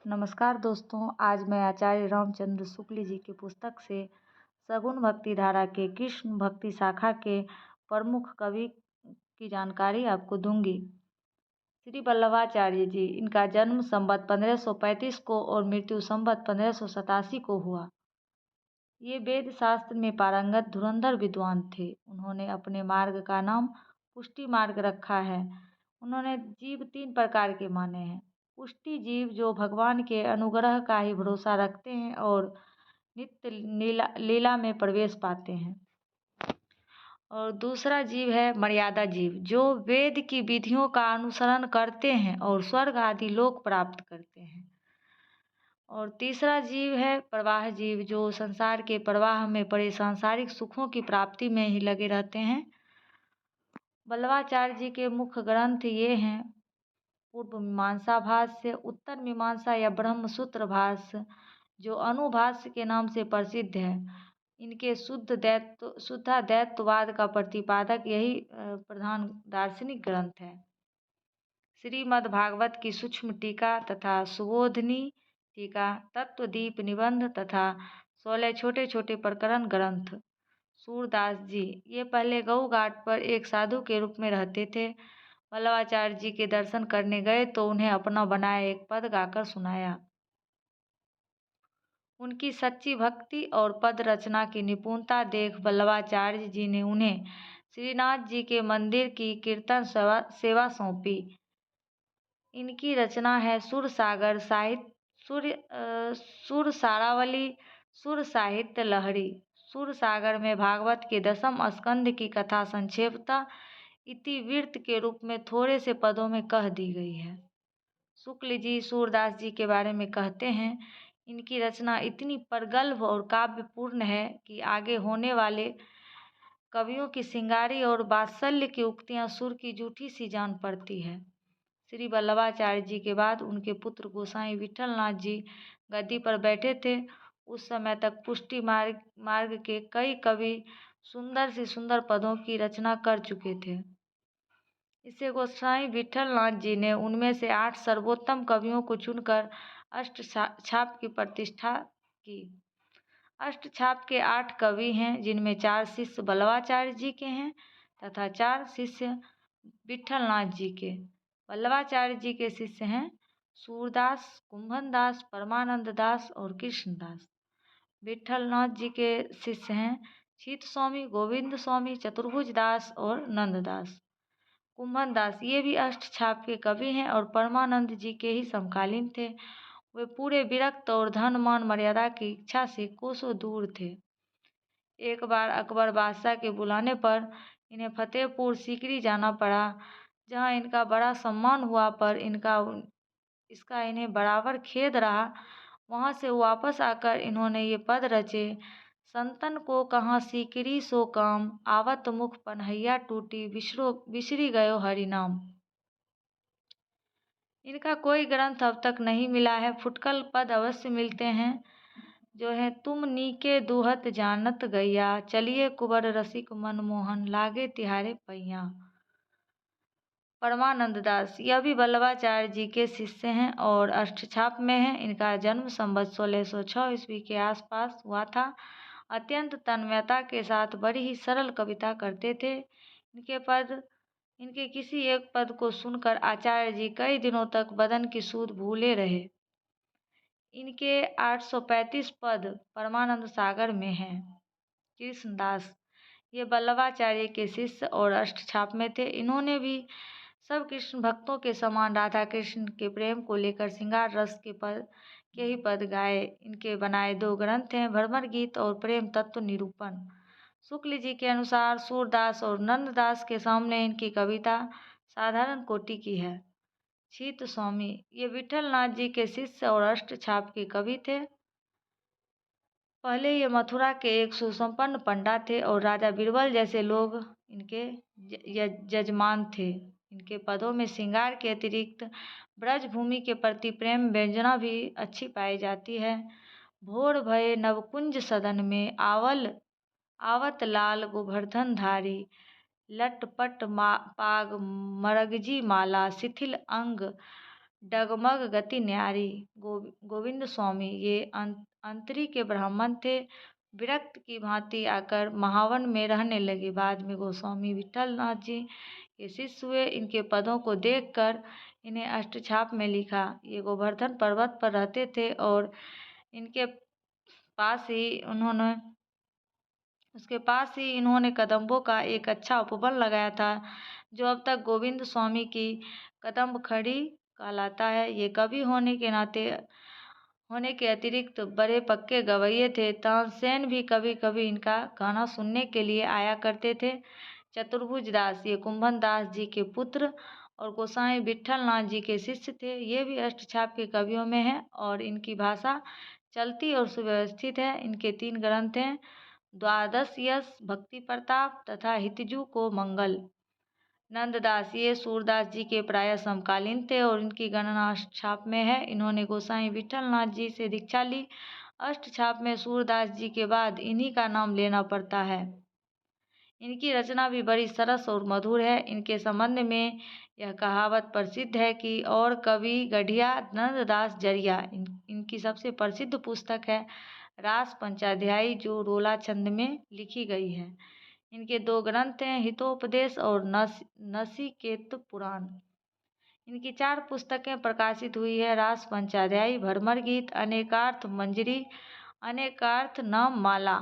नमस्कार दोस्तों, आज मैं आचार्य रामचंद्र शुक्ल जी की पुस्तक से सगुण भक्ति धारा के कृष्ण भक्ति शाखा के प्रमुख कवि की जानकारी आपको दूंगी। श्री वल्लभाचार्य जी, इनका जन्म संवत 1535 को और मृत्यु संवत 1587 को हुआ। ये वेद शास्त्र में पारंगत धुरंधर विद्वान थे। उन्होंने अपने मार्ग का नाम पुष्टि मार्ग रखा है। उन्होंने जीव 3 प्रकार के माने हैं। पुष्टि जीव जो भगवान के अनुग्रह का ही भरोसा रखते हैं और नित्य लीला में प्रवेश पाते हैं। और दूसरा जीव है मर्यादा जीव, जो वेद की विधियों का अनुसरण करते हैं और स्वर्ग आदि लोक प्राप्त करते हैं। और तीसरा जीव है प्रवाह जीव, जो संसार के प्रवाह में पड़े सांसारिक सुखों की प्राप्ति में ही लगे रहते हैं। वल्लभाचार्य जी के मुख्य ग्रंथ ये हैं: पूर्व मीमांसा भाष्य, उत्तर मीमांसा या ब्रह्मसूत्र भाष्य, जो अनुभाष्य के नाम से प्रसिद्ध है। इनके शुद्धाद्वैतवाद का प्रतिपादक यही प्रधान दार्शनिक ग्रंथ है। श्रीमद् भागवत की सूक्ष्म टीका तथा सुबोधनी टीका, तत्वदीप निबंध तथा 16 छोटे छोटे प्रकरण ग्रंथ। सूरदास जी, ये पहले गऊ घाट पर एक साधु के रूप में रहते थे। वल्लभाचार्य जी के दर्शन करने गए तो उन्हें अपना बनाया एक पद गाकर सुनाया। उनकी सच्ची भक्ति और पद रचना की निपुणता देख वल्लभाचार्य जी ने उन्हें श्रीनाथ जी के मंदिर की कीर्तन सेवा सौंपी। इनकी रचना है सुर सागर साहित्य, सुर सारावली, सुर साहित्य लहरी। सुर सागर में भागवत के 10वें स्कंद की कथा संक्षेपता इतिवृत्त के रूप में थोड़े से पदों में कह दी गई है। शुक्ल जी सूरदास जी के बारे में कहते हैं, इनकी रचना इतनी प्रगल्भ और काव्यपूर्ण है कि आगे होने वाले कवियों की सिंगारी और वात्सल्य की उक्तियां सुर की जूठी सी जान पड़ती है। श्री वल्लभाचार्य जी के बाद उनके पुत्र गोसाई विठलनाथ जी गद्दी पर बैठे थे। उस समय तक पुष्टि मार्ग के कई कवि सुंदर से सुंदर पदों की रचना कर चुके थे। इससे गोसाई विठलनाथ जी ने उनमें से 8 सर्वोत्तम कवियों को चुनकर अष्टछाप की प्रतिष्ठा की। अष्टछाप के 8 कवि हैं, जिनमें 4 शिष्य वल्लभाचार्य जी के हैं तथा 4 शिष्य विठलनाथ जी के। वल्लभाचार्य जी के शिष्य हैं सूरदास, कुंभन दास, परमानंद दास और कृष्णदास। विठलनाथ जी के शिष्य हैं शीत स्वामी, गोविंद स्वामी, चतुर्भुज दास और नंददास। कुंभन दास ये भी अष्टछाप के कवि हैं और परमानंद जी के ही समकालीन थे। वे पूरे विरक्त और धन मान मर्यादा की इच्छा से कोसों दूर थे। एक बार अकबर बादशाह के बुलाने पर इन्हें फतेहपुर सीकरी जाना पड़ा, जहां इनका बड़ा सम्मान हुआ, पर इसका इन्हें बराबर खेद रहा। वहां से वापस आकर इन्होंने ये पद रचे: संतन को कहाँ सीकरी सो काम, आवत मुख पनहैया टूटी, बिसरी गयो हरि नाम। इनका कोई ग्रंथ अब तक नहीं मिला है। फुटकल पद अवश्य मिलते हैं, जो है: तुम नीके दुहत जानत गैया, चलिए कुबर रसिक मनमोहन, लागे तिहारे पैया। परमानंद दास यह भी वल्लभाचार्य जी के शिष्य हैं और अष्टछाप में हैं। इनका जन्म संवत 1606 ईस्वी के आसपास हुआ था। अत्यंत तन्मयता के साथ बड़ी ही सरल कविता करते थे। इनके किसी एक पद को सुनकर आचार्य जी कई दिनों तक बदन की सूध भूले रहे। इनके 835 पद परमानंद सागर में हैं। कृष्णदास ये वल्लभाचार्य के शिष्य और अष्टछाप में थे। इन्होंने भी सब कृष्ण भक्तों के समान राधा कृष्ण के प्रेम को लेकर श्रृंगार रस के ही पद गाए। इनके बनाए 2 ग्रंथ हैं, भ्रमर गीत और प्रेम तत्व निरूपण। शुक्ल जी के अनुसार सूरदास और नंददास के सामने इनकी कविता साधारण कोटि की है। शीत स्वामी ये विठलनाथ जी के शिष्य और अष्टछाप के कवि थे। पहले ये मथुरा के एक सुसंपन्न पंडा थे और राजा बीरबल जैसे लोग इनके जजमान थे। इनके पदों में श्रृंगार के अतिरिक्त ब्रज भूमि के प्रति प्रेम व्यंजना भी अच्छी पाई जाती है। भोर भये नवकुंज सदन में, आवत लाल गोवर्धन धारी, लटपट पाग मरगजी माला, शिथिल अंग डगमग गति न्यारी। गोविंद स्वामी ये अंतरी के ब्राह्मण थे। विरक्त की भांति आकर महावन में रहने लगे। बाद में गोस्वामी विट्ठलनाथ जी के शिष्य हुए। इनके पदों को देखकर इन्हें अष्टछाप में लिखा। ये गोवर्धन पर्वत पर रहते थे और इनके पास ही उसके पास ही इन्होंने कदम्बों का एक अच्छा उपवन लगाया था, जो अब तक गोविंद स्वामी की कदम्ब खड़ी कहलाता है। ये कवि होने के अतिरिक्त बड़े पक्के गवैये थे। तानसेन भी कभी कभी इनका गाना सुनने के लिए आया करते थे। चतुर्भुज दास ये कुंभन दास जी के पुत्र और गोसाई विट्ठलनाथ जी के शिष्य थे। ये भी अष्टछाप के कवियों में हैं और इनकी भाषा चलती और सुव्यवस्थित है। इनके 3 ग्रंथ हैं, द्वादश यश, भक्ति प्रताप तथा हितजू को मंगल। नंददास ये सूरदास जी के प्राय समकालीन थे और इनकी गणना अष्टछाप में है। इन्होंने गोसाई विट्ठलनाथ जी से दीक्षा ली। अष्टछाप में सूरदास जी के बाद इन्हीं का नाम लेना पड़ता है। इनकी रचना भी बड़ी सरस और मधुर है। इनके संबंध में यह कहावत प्रसिद्ध है कि और कवि गढ़िया नंददास जरिया। इनकी सबसे प्रसिद्ध पुस्तक है रास पंचाध्यायी, जो रोला छंद में लिखी गई है। इनके 2 ग्रंथ हैं, हितोपदेश और नचिकेत पुराण। इनकी 4 पुस्तकें प्रकाशित हुई है, रास पंचाध्यायी, भ्रमर गीत, अनेकार्थ मंजरी, अनेकार्थ नाम माला।